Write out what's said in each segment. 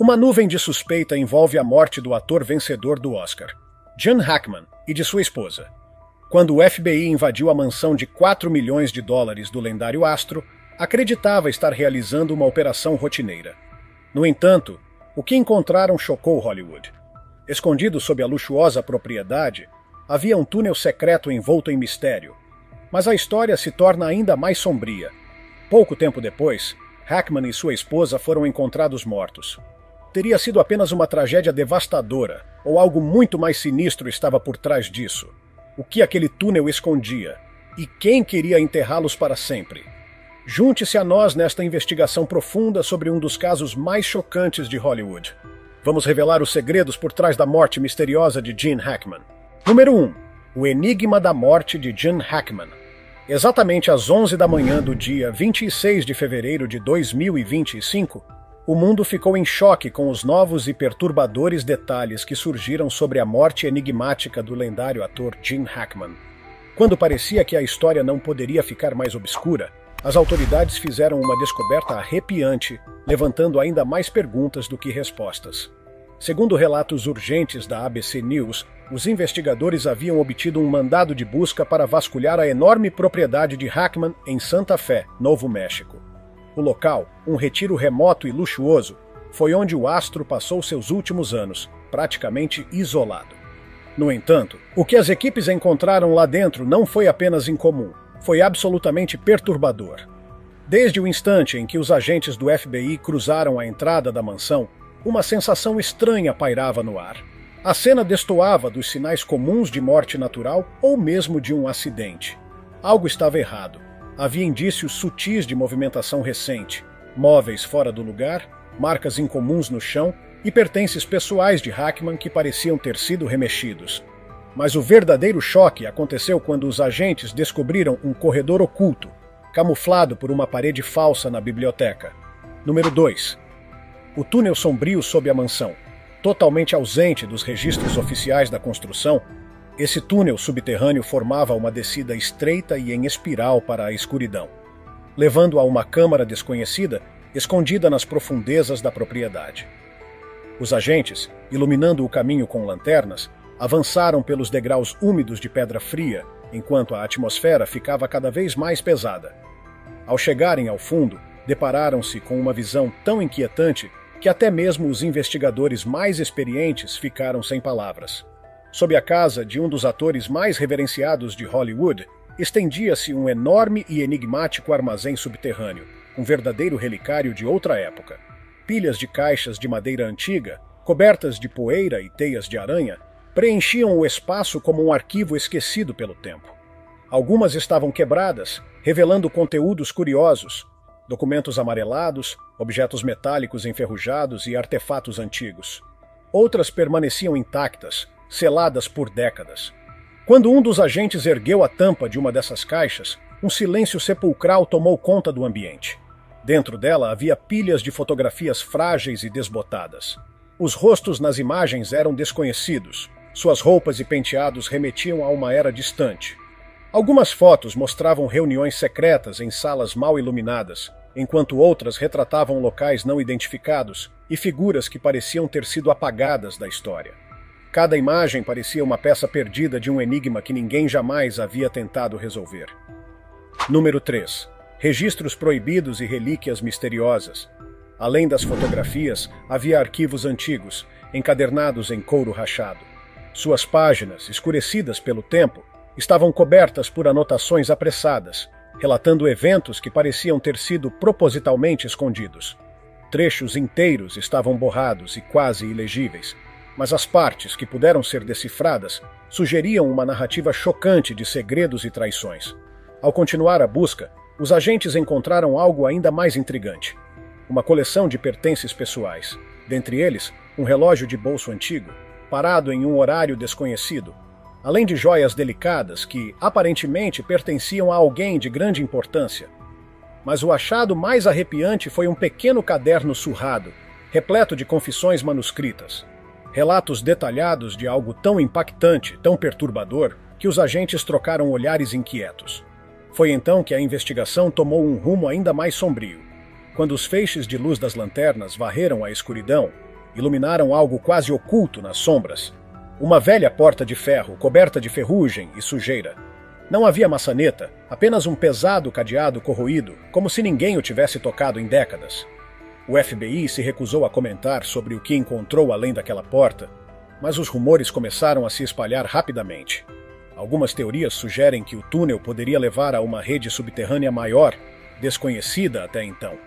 Uma nuvem de suspeita envolve a morte do ator vencedor do Oscar, Gene Hackman, e de sua esposa. Quando o FBI invadiu a mansão de 4 milhões de dólares do lendário astro, acreditava estar realizando uma operação rotineira. No entanto, o que encontraram chocou Hollywood. Escondido sob a luxuosa propriedade, havia um túnel secreto envolto em mistério. Mas a história se torna ainda mais sombria. Pouco tempo depois, Hackman e sua esposa foram encontrados mortos. Teria sido apenas uma tragédia devastadora, ou algo muito mais sinistro estava por trás disso? O que aquele túnel escondia? E quem queria enterrá-los para sempre? Junte-se a nós nesta investigação profunda sobre um dos casos mais chocantes de Hollywood. Vamos revelar os segredos por trás da morte misteriosa de Gene Hackman. Número 1. O enigma da morte de Gene Hackman. Exatamente às 11 da manhã do dia 26 de fevereiro de 2025, o mundo ficou em choque com os novos e perturbadores detalhes que surgiram sobre a morte enigmática do lendário ator Gene Hackman. Quando parecia que a história não poderia ficar mais obscura, as autoridades fizeram uma descoberta arrepiante, levantando ainda mais perguntas do que respostas. Segundo relatos urgentes da ABC News, os investigadores haviam obtido um mandado de busca para vasculhar a enorme propriedade de Hackman em Santa Fé, Novo México. O local, um retiro remoto e luxuoso, foi onde o astro passou seus últimos anos, praticamente isolado. No entanto, o que as equipes encontraram lá dentro não foi apenas incomum, foi absolutamente perturbador. Desde o instante em que os agentes do FBI cruzaram a entrada da mansão, uma sensação estranha pairava no ar. A cena destoava dos sinais comuns de morte natural ou mesmo de um acidente. Algo estava errado. Havia indícios sutis de movimentação recente, móveis fora do lugar, marcas incomuns no chão e pertences pessoais de Hackman que pareciam ter sido remexidos. Mas o verdadeiro choque aconteceu quando os agentes descobriram um corredor oculto, camuflado por uma parede falsa na biblioteca. Número 2. O túnel sombrio sob a mansão. Totalmente ausente dos registros oficiais da construção, esse túnel subterrâneo formava uma descida estreita e em espiral para a escuridão, levando a uma câmara desconhecida escondida nas profundezas da propriedade. Os agentes, iluminando o caminho com lanternas, avançaram pelos degraus úmidos de pedra fria, enquanto a atmosfera ficava cada vez mais pesada. Ao chegarem ao fundo, depararam-se com uma visão tão inquietante que até mesmo os investigadores mais experientes ficaram sem palavras. Sob a casa de um dos atores mais reverenciados de Hollywood, estendia-se um enorme e enigmático armazém subterrâneo, um verdadeiro relicário de outra época. Pilhas de caixas de madeira antiga, cobertas de poeira e teias de aranha, preenchiam o espaço como um arquivo esquecido pelo tempo. Algumas estavam quebradas, revelando conteúdos curiosos, documentos amarelados, objetos metálicos enferrujados e artefatos antigos. Outras permaneciam intactas, seladas por décadas. Quando um dos agentes ergueu a tampa de uma dessas caixas, um silêncio sepulcral tomou conta do ambiente. Dentro dela havia pilhas de fotografias frágeis e desbotadas. Os rostos nas imagens eram desconhecidos. Suas roupas e penteados remetiam a uma era distante. Algumas fotos mostravam reuniões secretas em salas mal iluminadas, enquanto outras retratavam locais não identificados e figuras que pareciam ter sido apagadas da história. Cada imagem parecia uma peça perdida de um enigma que ninguém jamais havia tentado resolver. Número 3. Registros proibidos e relíquias misteriosas. Além das fotografias, havia arquivos antigos, encadernados em couro rachado. Suas páginas, escurecidas pelo tempo, estavam cobertas por anotações apressadas, relatando eventos que pareciam ter sido propositalmente escondidos. Trechos inteiros estavam borrados e quase ilegíveis, mas as partes que puderam ser decifradas sugeriam uma narrativa chocante de segredos e traições. Ao continuar a busca, os agentes encontraram algo ainda mais intrigante. Uma coleção de pertences pessoais, dentre eles um relógio de bolso antigo, parado em um horário desconhecido, além de joias delicadas que, aparentemente, pertenciam a alguém de grande importância. Mas o achado mais arrepiante foi um pequeno caderno surrado, repleto de confissões manuscritas. Relatos detalhados de algo tão impactante, tão perturbador, que os agentes trocaram olhares inquietos. Foi então que a investigação tomou um rumo ainda mais sombrio. Quando os feixes de luz das lanternas varreram a escuridão, iluminaram algo quase oculto nas sombras. Uma velha porta de ferro coberta de ferrugem e sujeira. Não havia maçaneta, apenas um pesado cadeado corroído, como se ninguém o tivesse tocado em décadas. O FBI se recusou a comentar sobre o que encontrou além daquela porta, mas os rumores começaram a se espalhar rapidamente. Algumas teorias sugerem que o túnel poderia levar a uma rede subterrânea maior, desconhecida até então.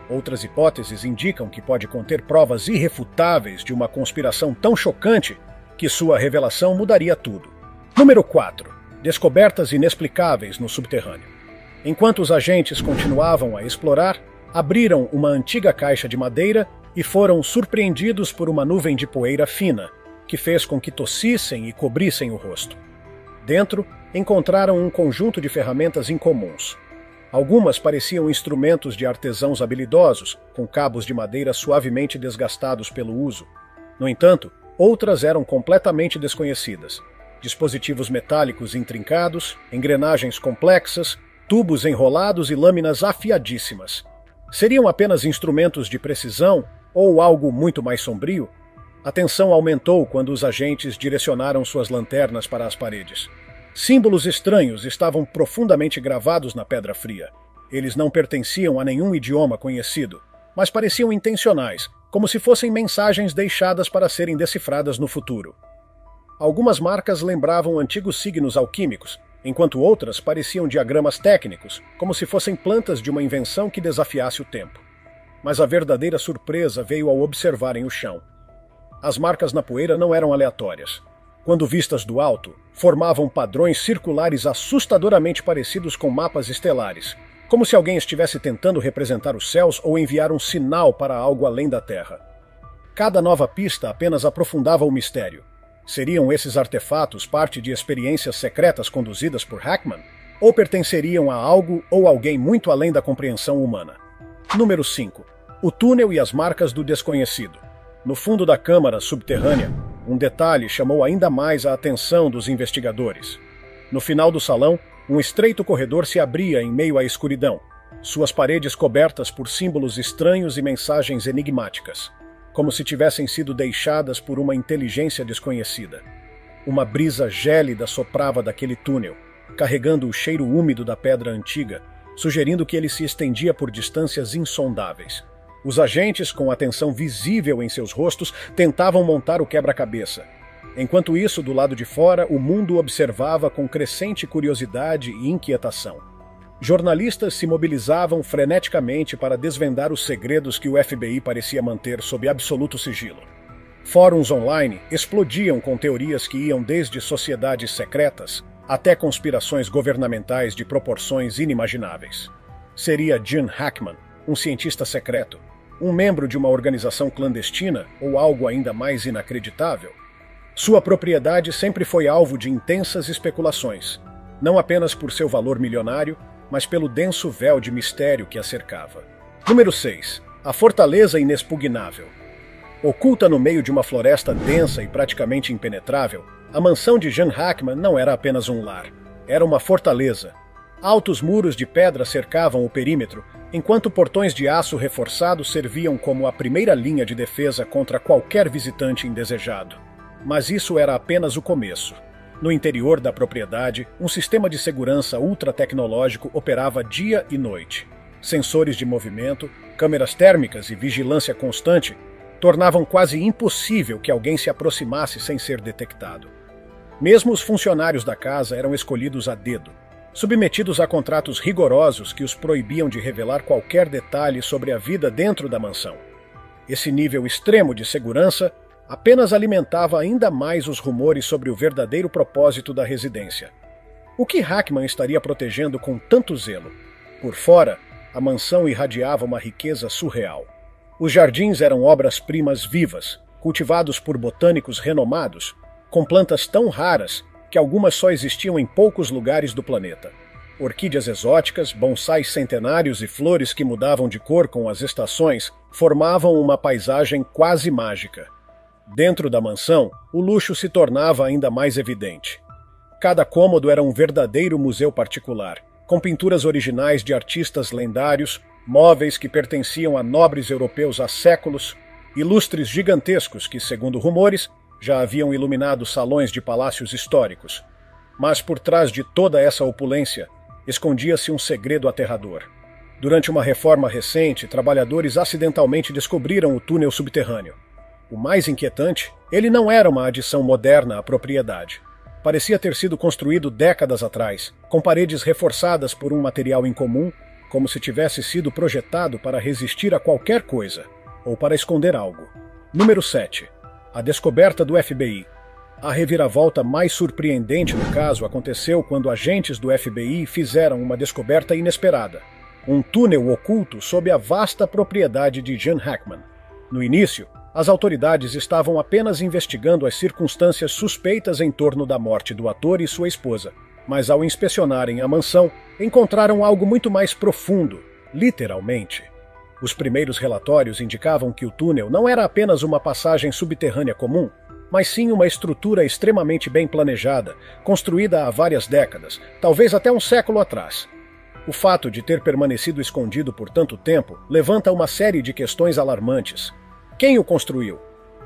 Outras hipóteses indicam que pode conter provas irrefutáveis de uma conspiração tão chocante que sua revelação mudaria tudo. Número 4. Descobertas inexplicáveis no subterrâneo. Enquanto os agentes continuavam a explorar, abriram uma antiga caixa de madeira e foram surpreendidos por uma nuvem de poeira fina, que fez com que tossissem e cobrissem o rosto. Dentro, encontraram um conjunto de ferramentas incomuns. Algumas pareciam instrumentos de artesãos habilidosos, com cabos de madeira suavemente desgastados pelo uso. No entanto, outras eram completamente desconhecidas. Dispositivos metálicos intrincados, engrenagens complexas, tubos enrolados e lâminas afiadíssimas. Seriam apenas instrumentos de precisão ou algo muito mais sombrio? A tensão aumentou quando os agentes direcionaram suas lanternas para as paredes. Símbolos estranhos estavam profundamente gravados na pedra fria. Eles não pertenciam a nenhum idioma conhecido, mas pareciam intencionais, como se fossem mensagens deixadas para serem decifradas no futuro. Algumas marcas lembravam antigos signos alquímicos, enquanto outras pareciam diagramas técnicos, como se fossem plantas de uma invenção que desafiasse o tempo. Mas a verdadeira surpresa veio ao observarem o chão. As marcas na poeira não eram aleatórias. Quando vistas do alto, formavam padrões circulares assustadoramente parecidos com mapas estelares, como se alguém estivesse tentando representar os céus ou enviar um sinal para algo além da Terra. Cada nova pista apenas aprofundava o mistério. Seriam esses artefatos parte de experiências secretas conduzidas por Hackman? Ou pertenceriam a algo ou alguém muito além da compreensão humana? Número 5. O túnel e as marcas do desconhecido. No fundo da câmara subterrânea, um detalhe chamou ainda mais a atenção dos investigadores. No final do salão, um estreito corredor se abria em meio à escuridão, suas paredes cobertas por símbolos estranhos e mensagens enigmáticas, como se tivessem sido deixadas por uma inteligência desconhecida. Uma brisa gélida soprava daquele túnel, carregando o cheiro úmido da pedra antiga, sugerindo que ele se estendia por distâncias insondáveis. Os agentes, com atenção visível em seus rostos, tentavam montar o quebra-cabeça. Enquanto isso, do lado de fora, o mundo observava com crescente curiosidade e inquietação. Jornalistas se mobilizavam freneticamente para desvendar os segredos que o FBI parecia manter sob absoluto sigilo. Fóruns online explodiam com teorias que iam desde sociedades secretas até conspirações governamentais de proporções inimagináveis. Seria Gene Hackman, um cientista secreto, um membro de uma organização clandestina ou algo ainda mais inacreditável? Sua propriedade sempre foi alvo de intensas especulações, não apenas por seu valor milionário, mas pelo denso véu de mistério que a cercava. Número 6. A Fortaleza Inexpugnável. Oculta no meio de uma floresta densa e praticamente impenetrável, a mansão de Gene Hackman não era apenas um lar. Era uma fortaleza. Altos muros de pedra cercavam o perímetro, enquanto portões de aço reforçado serviam como a primeira linha de defesa contra qualquer visitante indesejado. Mas isso era apenas o começo. No interior da propriedade, um sistema de segurança ultra-tecnológico operava dia e noite. Sensores de movimento, câmeras térmicas e vigilância constante tornavam quase impossível que alguém se aproximasse sem ser detectado. Mesmo os funcionários da casa eram escolhidos a dedo, submetidos a contratos rigorosos que os proibiam de revelar qualquer detalhe sobre a vida dentro da mansão. Esse nível extremo de segurança apenas alimentava ainda mais os rumores sobre o verdadeiro propósito da residência. O que Hackman estaria protegendo com tanto zelo? Por fora, a mansão irradiava uma riqueza surreal. Os jardins eram obras-primas vivas, cultivados por botânicos renomados, com plantas tão raras que algumas só existiam em poucos lugares do planeta. Orquídeas exóticas, bonsais centenários e flores que mudavam de cor com as estações formavam uma paisagem quase mágica. Dentro da mansão, o luxo se tornava ainda mais evidente. Cada cômodo era um verdadeiro museu particular, com pinturas originais de artistas lendários, móveis que pertenciam a nobres europeus há séculos, e lustres gigantescos que, segundo rumores, já haviam iluminado salões de palácios históricos. Mas por trás de toda essa opulência, escondia-se um segredo aterrador. Durante uma reforma recente, trabalhadores acidentalmente descobriram o túnel subterrâneo. O mais inquietante, ele não era uma adição moderna à propriedade. Parecia ter sido construído décadas atrás, com paredes reforçadas por um material incomum, como se tivesse sido projetado para resistir a qualquer coisa, ou para esconder algo. Número 7. A descoberta do FBI. A reviravolta mais surpreendente no caso aconteceu quando agentes do FBI fizeram uma descoberta inesperada. Um túnel oculto sob a vasta propriedade de Gene Hackman. No início, as autoridades estavam apenas investigando as circunstâncias suspeitas em torno da morte do ator e sua esposa, mas ao inspecionarem a mansão, encontraram algo muito mais profundo, literalmente. Os primeiros relatórios indicavam que o túnel não era apenas uma passagem subterrânea comum, mas sim uma estrutura extremamente bem planejada, construída há várias décadas, talvez até um século atrás. O fato de ter permanecido escondido por tanto tempo levanta uma série de questões alarmantes. Quem o construiu?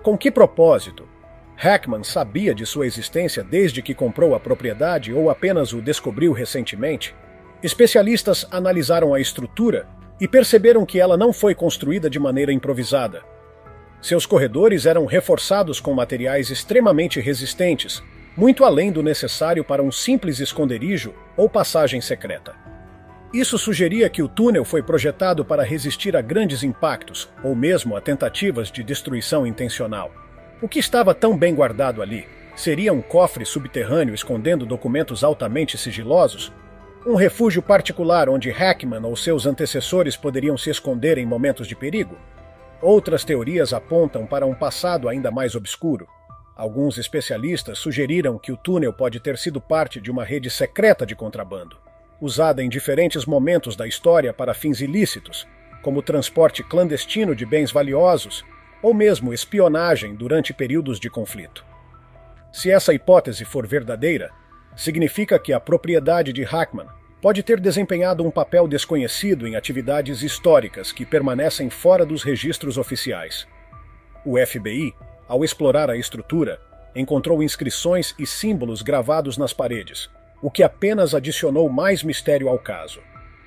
Com que propósito? Hackman sabia de sua existência desde que comprou a propriedade ou apenas o descobriu recentemente? Especialistas analisaram a estrutura e perceberam que ela não foi construída de maneira improvisada. Seus corredores eram reforçados com materiais extremamente resistentes, muito além do necessário para um simples esconderijo ou passagem secreta. Isso sugeria que o túnel foi projetado para resistir a grandes impactos, ou mesmo a tentativas de destruição intencional. O que estava tão bem guardado ali? Seria um cofre subterrâneo escondendo documentos altamente sigilosos? Um refúgio particular onde Hackman ou seus antecessores poderiam se esconder em momentos de perigo? Outras teorias apontam para um passado ainda mais obscuro. Alguns especialistas sugeriram que o túnel pode ter sido parte de uma rede secreta de contrabando, usada em diferentes momentos da história para fins ilícitos, como transporte clandestino de bens valiosos ou mesmo espionagem durante períodos de conflito. Se essa hipótese for verdadeira, significa que a propriedade de Hackman pode ter desempenhado um papel desconhecido em atividades históricas que permanecem fora dos registros oficiais. O FBI, ao explorar a estrutura, encontrou inscrições e símbolos gravados nas paredes, o que apenas adicionou mais mistério ao caso.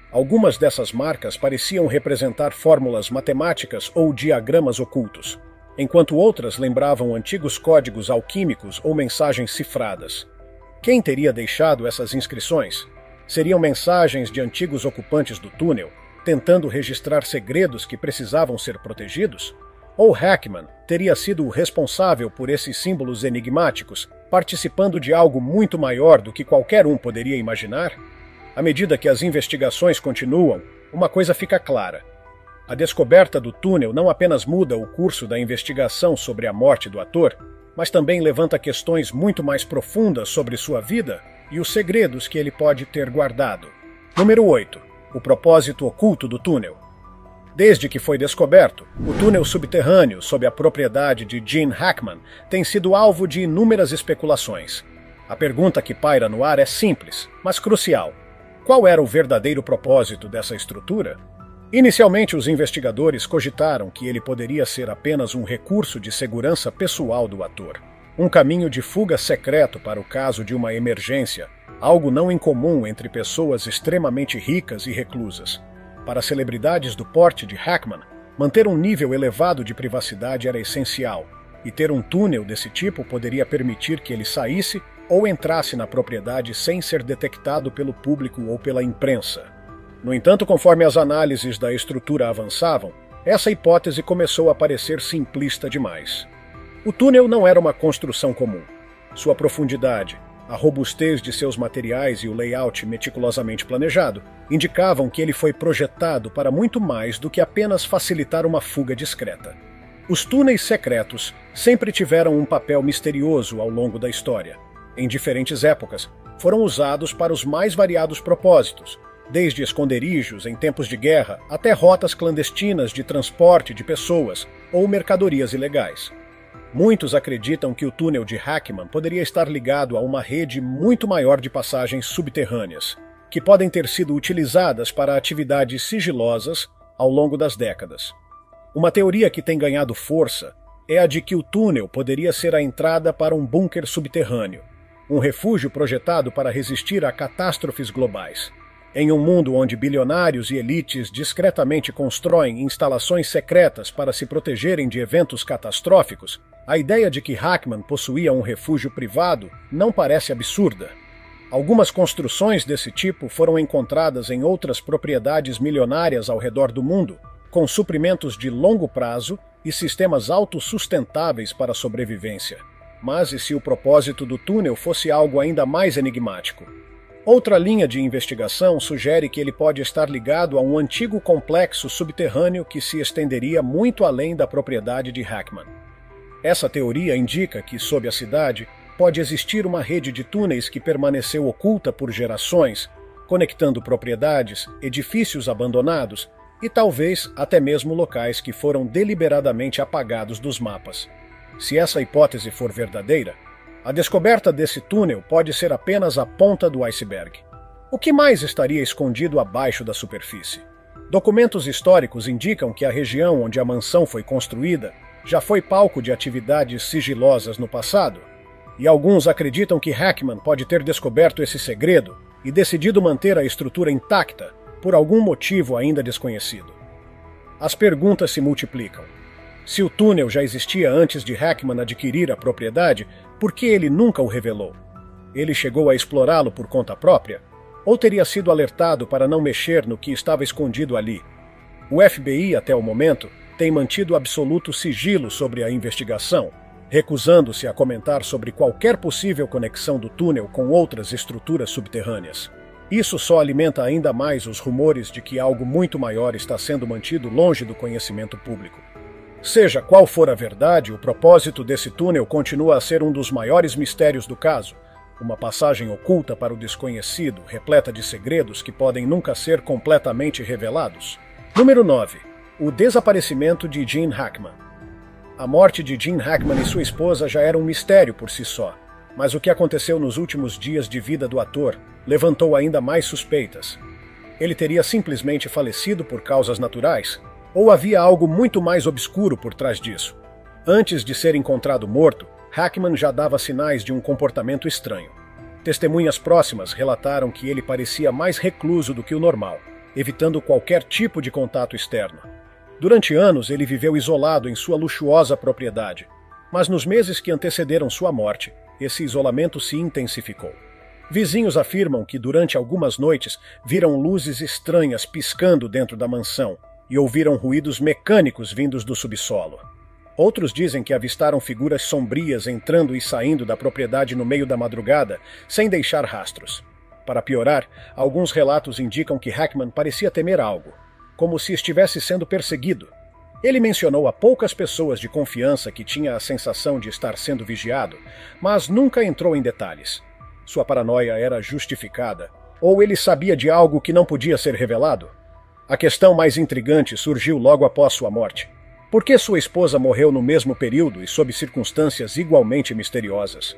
Algumas dessas marcas pareciam representar fórmulas matemáticas ou diagramas ocultos, enquanto outras lembravam antigos códigos alquímicos ou mensagens cifradas. Quem teria deixado essas inscrições? Seriam mensagens de antigos ocupantes do túnel, tentando registrar segredos que precisavam ser protegidos? Ou Hackman teria sido o responsável por esses símbolos enigmáticos, participando de algo muito maior do que qualquer um poderia imaginar? À medida que as investigações continuam, uma coisa fica clara. A descoberta do túnel não apenas muda o curso da investigação sobre a morte do ator, mas também levanta questões muito mais profundas sobre sua vida e os segredos que ele pode ter guardado. Número 8. O propósito oculto do túnel. Desde que foi descoberto, o túnel subterrâneo sob a propriedade de Gene Hackman tem sido alvo de inúmeras especulações. A pergunta que paira no ar é simples, mas crucial. Qual era o verdadeiro propósito dessa estrutura? Inicialmente, os investigadores cogitaram que ele poderia ser apenas um recurso de segurança pessoal do ator. Um caminho de fuga secreto para o caso de uma emergência, algo não incomum entre pessoas extremamente ricas e reclusas. Para celebridades do porte de Hackman, manter um nível elevado de privacidade era essencial, e ter um túnel desse tipo poderia permitir que ele saísse ou entrasse na propriedade sem ser detectado pelo público ou pela imprensa. No entanto, conforme as análises da estrutura avançavam, essa hipótese começou a parecer simplista demais. O túnel não era uma construção comum. Sua profundidade, a robustez de seus materiais e o layout meticulosamente planejado indicavam que ele foi projetado para muito mais do que apenas facilitar uma fuga discreta. Os túneis secretos sempre tiveram um papel misterioso ao longo da história. Em diferentes épocas, foram usados para os mais variados propósitos, desde esconderijos em tempos de guerra até rotas clandestinas de transporte de pessoas ou mercadorias ilegais. Muitos acreditam que o túnel de Hackman poderia estar ligado a uma rede muito maior de passagens subterrâneas, que podem ter sido utilizadas para atividades sigilosas ao longo das décadas. Uma teoria que tem ganhado força é a de que o túnel poderia ser a entrada para um bunker subterrâneo, um refúgio projetado para resistir a catástrofes globais. Em um mundo onde bilionários e elites discretamente constroem instalações secretas para se protegerem de eventos catastróficos, a ideia de que Hackman possuía um refúgio privado não parece absurda. Algumas construções desse tipo foram encontradas em outras propriedades milionárias ao redor do mundo, com suprimentos de longo prazo e sistemas autossustentáveis para a sobrevivência. Mas e se o propósito do túnel fosse algo ainda mais enigmático? Outra linha de investigação sugere que ele pode estar ligado a um antigo complexo subterrâneo que se estenderia muito além da propriedade de Hackman. Essa teoria indica que, sob a cidade, pode existir uma rede de túneis que permaneceu oculta por gerações, conectando propriedades, edifícios abandonados e talvez até mesmo locais que foram deliberadamente apagados dos mapas. Se essa hipótese for verdadeira, a descoberta desse túnel pode ser apenas a ponta do iceberg. O que mais estaria escondido abaixo da superfície? Documentos históricos indicam que a região onde a mansão foi construída já foi palco de atividades sigilosas no passado, e alguns acreditam que Hackman pode ter descoberto esse segredo e decidido manter a estrutura intacta por algum motivo ainda desconhecido. As perguntas se multiplicam. Se o túnel já existia antes de Hackman adquirir a propriedade, por que ele nunca o revelou? Ele chegou a explorá-lo por conta própria? Ou teria sido alertado para não mexer no que estava escondido ali? O FBI, até o momento, tem mantido absoluto sigilo sobre a investigação, recusando-se a comentar sobre qualquer possível conexão do túnel com outras estruturas subterrâneas. Isso só alimenta ainda mais os rumores de que algo muito maior está sendo mantido longe do conhecimento público. Seja qual for a verdade, o propósito desse túnel continua a ser um dos maiores mistérios do caso, uma passagem oculta para o desconhecido, repleta de segredos que podem nunca ser completamente revelados. Número 9. O desaparecimento de Gene Hackman. A morte de Gene Hackman e sua esposa já era um mistério por si só, mas o que aconteceu nos últimos dias de vida do ator levantou ainda mais suspeitas. Ele teria simplesmente falecido por causas naturais? Ou havia algo muito mais obscuro por trás disso? Antes de ser encontrado morto, Hackman já dava sinais de um comportamento estranho. Testemunhas próximas relataram que ele parecia mais recluso do que o normal, evitando qualquer tipo de contato externo. Durante anos, ele viveu isolado em sua luxuosa propriedade, mas nos meses que antecederam sua morte, esse isolamento se intensificou. Vizinhos afirmam que durante algumas noites viram luzes estranhas piscando dentro da mansão e ouviram ruídos mecânicos vindos do subsolo. Outros dizem que avistaram figuras sombrias entrando e saindo da propriedade no meio da madrugada, sem deixar rastros. Para piorar, alguns relatos indicam que Hackman parecia temer algo, como se estivesse sendo perseguido. Ele mencionou a poucas pessoas de confiança que tinha a sensação de estar sendo vigiado, mas nunca entrou em detalhes. Sua paranoia era justificada, ou ele sabia de algo que não podia ser revelado? A questão mais intrigante surgiu logo após sua morte. Por que sua esposa morreu no mesmo período e sob circunstâncias igualmente misteriosas?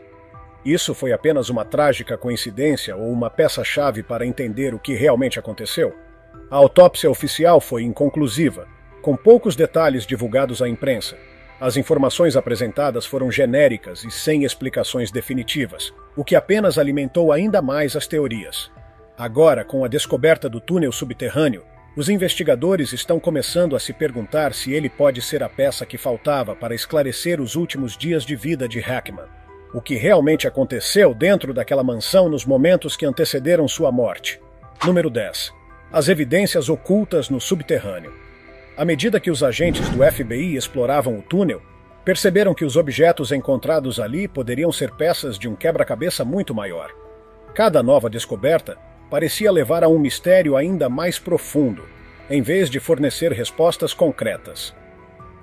Isso foi apenas uma trágica coincidência ou uma peça-chave para entender o que realmente aconteceu? A autópsia oficial foi inconclusiva, com poucos detalhes divulgados à imprensa. As informações apresentadas foram genéricas e sem explicações definitivas, o que apenas alimentou ainda mais as teorias. Agora, com a descoberta do túnel subterrâneo, os investigadores estão começando a se perguntar se ele pode ser a peça que faltava para esclarecer os últimos dias de vida de Hackman. O que realmente aconteceu dentro daquela mansão nos momentos que antecederam sua morte. Número 10. As evidências ocultas no subterrâneo. À medida que os agentes do FBI exploravam o túnel, perceberam que os objetos encontrados ali poderiam ser peças de um quebra-cabeça muito maior. Cada nova descoberta parecia levar a um mistério ainda mais profundo, em vez de fornecer respostas concretas.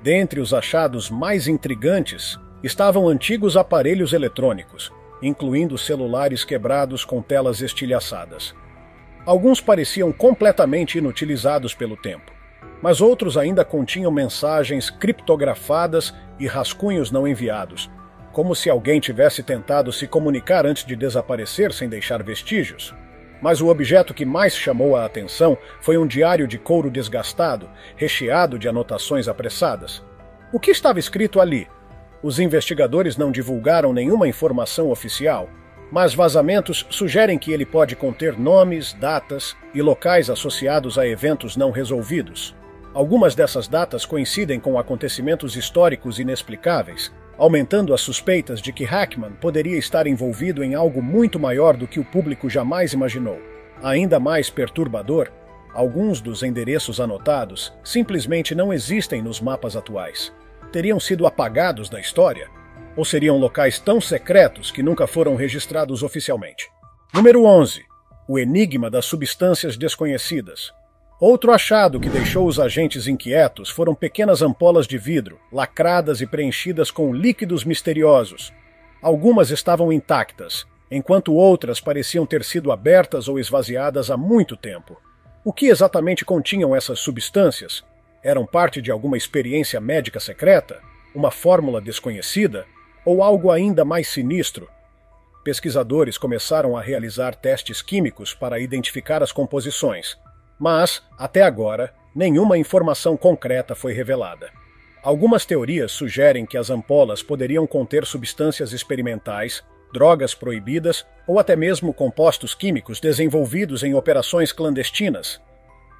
Dentre os achados mais intrigantes estavam antigos aparelhos eletrônicos, incluindo celulares quebrados com telas estilhaçadas. Alguns pareciam completamente inutilizados pelo tempo, mas outros ainda continham mensagens criptografadas e rascunhos não enviados, como se alguém tivesse tentado se comunicar antes de desaparecer sem deixar vestígios. Mas o objeto que mais chamou a atenção foi um diário de couro desgastado, recheado de anotações apressadas. O que estava escrito ali? Os investigadores não divulgaram nenhuma informação oficial, mas vazamentos sugerem que ele pode conter nomes, datas e locais associados a eventos não resolvidos. Algumas dessas datas coincidem com acontecimentos históricos inexplicáveis, aumentando as suspeitas de que Hackman poderia estar envolvido em algo muito maior do que o público jamais imaginou. Ainda mais perturbador, alguns dos endereços anotados simplesmente não existem nos mapas atuais. Teriam sido apagados da história? Ou seriam locais tão secretos que nunca foram registrados oficialmente? Número 11. O enigma das substâncias desconhecidas. Outro achado que deixou os agentes inquietos foram pequenas ampolas de vidro, lacradas e preenchidas com líquidos misteriosos. Algumas estavam intactas, enquanto outras pareciam ter sido abertas ou esvaziadas há muito tempo. O que exatamente continham essas substâncias? Eram parte de alguma experiência médica secreta? Uma fórmula desconhecida? Ou algo ainda mais sinistro? Pesquisadores começaram a realizar testes químicos para identificar as composições. Mas, até agora, nenhuma informação concreta foi revelada. Algumas teorias sugerem que as ampolas poderiam conter substâncias experimentais, drogas proibidas ou até mesmo compostos químicos desenvolvidos em operações clandestinas.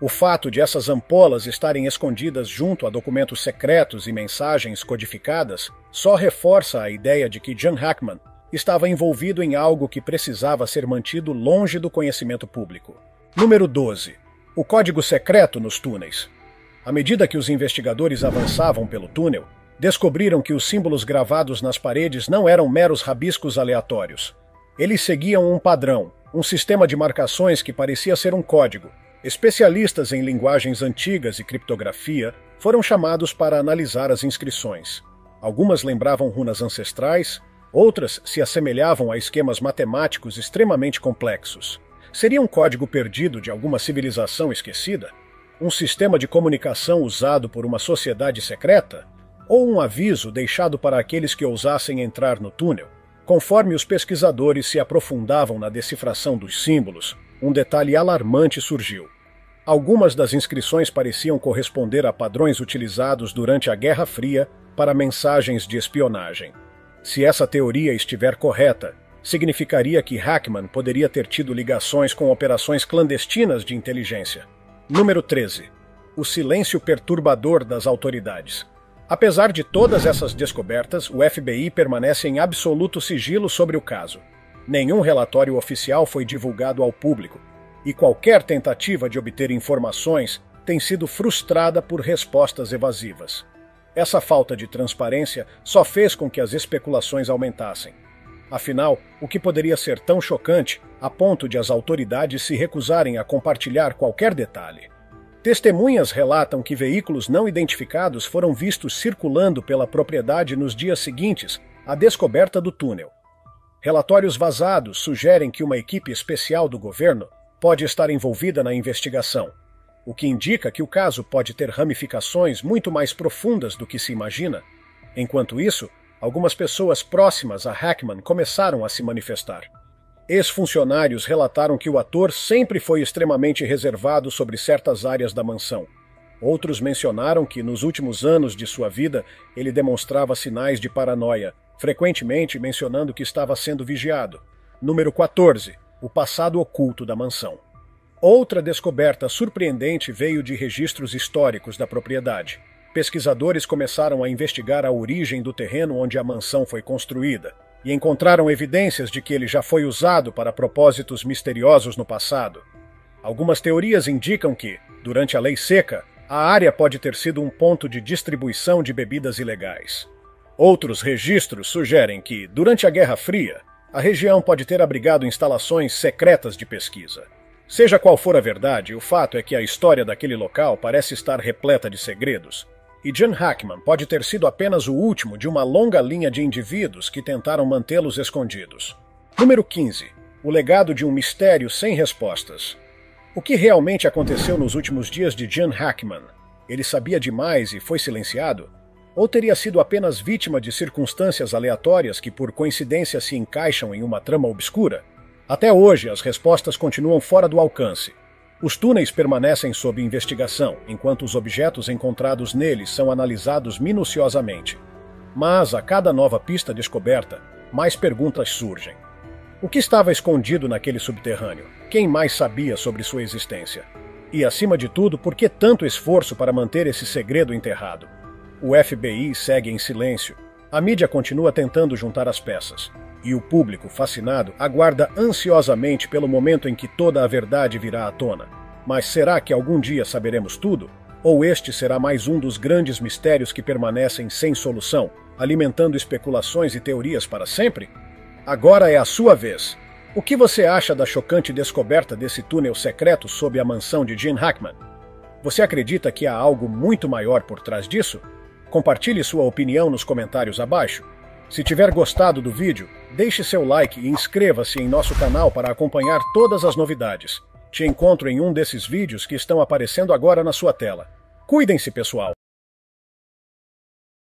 O fato de essas ampolas estarem escondidas junto a documentos secretos e mensagens codificadas só reforça a ideia de que John Hackman estava envolvido em algo que precisava ser mantido longe do conhecimento público. Número 12. O código secreto nos túneis. À medida que os investigadores avançavam pelo túnel, descobriram que os símbolos gravados nas paredes não eram meros rabiscos aleatórios. Eles seguiam um padrão, um sistema de marcações que parecia ser um código. Especialistas em linguagens antigas e criptografia foram chamados para analisar as inscrições. Algumas lembravam runas ancestrais, outras se assemelhavam a esquemas matemáticos extremamente complexos. Seria um código perdido de alguma civilização esquecida? Um sistema de comunicação usado por uma sociedade secreta? Ou um aviso deixado para aqueles que ousassem entrar no túnel? Conforme os pesquisadores se aprofundavam na decifração dos símbolos, um detalhe alarmante surgiu. Algumas das inscrições pareciam corresponder a padrões utilizados durante a Guerra Fria para mensagens de espionagem. Se essa teoria estiver correta, significaria que Hackman poderia ter tido ligações com operações clandestinas de inteligência. Número 13. O silêncio perturbador das autoridades. Apesar de todas essas descobertas, o FBI permanece em absoluto sigilo sobre o caso. Nenhum relatório oficial foi divulgado ao público, e qualquer tentativa de obter informações tem sido frustrada por respostas evasivas. Essa falta de transparência só fez com que as especulações aumentassem. Afinal, o que poderia ser tão chocante a ponto de as autoridades se recusarem a compartilhar qualquer detalhe? Testemunhas relatam que veículos não identificados foram vistos circulando pela propriedade nos dias seguintes à descoberta do túnel. Relatórios vazados sugerem que uma equipe especial do governo pode estar envolvida na investigação, o que indica que o caso pode ter ramificações muito mais profundas do que se imagina. Enquanto isso, algumas pessoas próximas a Hackman começaram a se manifestar. Ex-funcionários relataram que o ator sempre foi extremamente reservado sobre certas áreas da mansão. Outros mencionaram que, nos últimos anos de sua vida, ele demonstrava sinais de paranoia, frequentemente mencionando que estava sendo vigiado. Número 14. O passado oculto da mansão. Outra descoberta surpreendente veio de registros históricos da propriedade. Pesquisadores começaram a investigar a origem do terreno onde a mansão foi construída e encontraram evidências de que ele já foi usado para propósitos misteriosos no passado. Algumas teorias indicam que, durante a Lei Seca, a área pode ter sido um ponto de distribuição de bebidas ilegais. Outros registros sugerem que, durante a Guerra Fria, a região pode ter abrigado instalações secretas de pesquisa. Seja qual for a verdade, o fato é que a história daquele local parece estar repleta de segredos. E John Hackman pode ter sido apenas o último de uma longa linha de indivíduos que tentaram mantê-los escondidos. Número 15. O legado de um mistério sem respostas. O que realmente aconteceu nos últimos dias de John Hackman? Ele sabia demais e foi silenciado? Ou teria sido apenas vítima de circunstâncias aleatórias que por coincidência se encaixam em uma trama obscura? Até hoje, as respostas continuam fora do alcance. Os túneis permanecem sob investigação, enquanto os objetos encontrados neles são analisados minuciosamente. Mas, a cada nova pista descoberta, mais perguntas surgem. O que estava escondido naquele subterrâneo? Quem mais sabia sobre sua existência? E, acima de tudo, por que tanto esforço para manter esse segredo enterrado? O FBI segue em silêncio. A mídia continua tentando juntar as peças. E o público, fascinado, aguarda ansiosamente pelo momento em que toda a verdade virá à tona. Mas será que algum dia saberemos tudo? Ou este será mais um dos grandes mistérios que permanecem sem solução, alimentando especulações e teorias para sempre? Agora é a sua vez. O que você acha da chocante descoberta desse túnel secreto sob a mansão de Gene Hackman? Você acredita que há algo muito maior por trás disso? Compartilhe sua opinião nos comentários abaixo. Se tiver gostado do vídeo, deixe seu like e inscreva-se em nosso canal para acompanhar todas as novidades. Te encontro em um desses vídeos que estão aparecendo agora na sua tela. Cuidem-se, pessoal!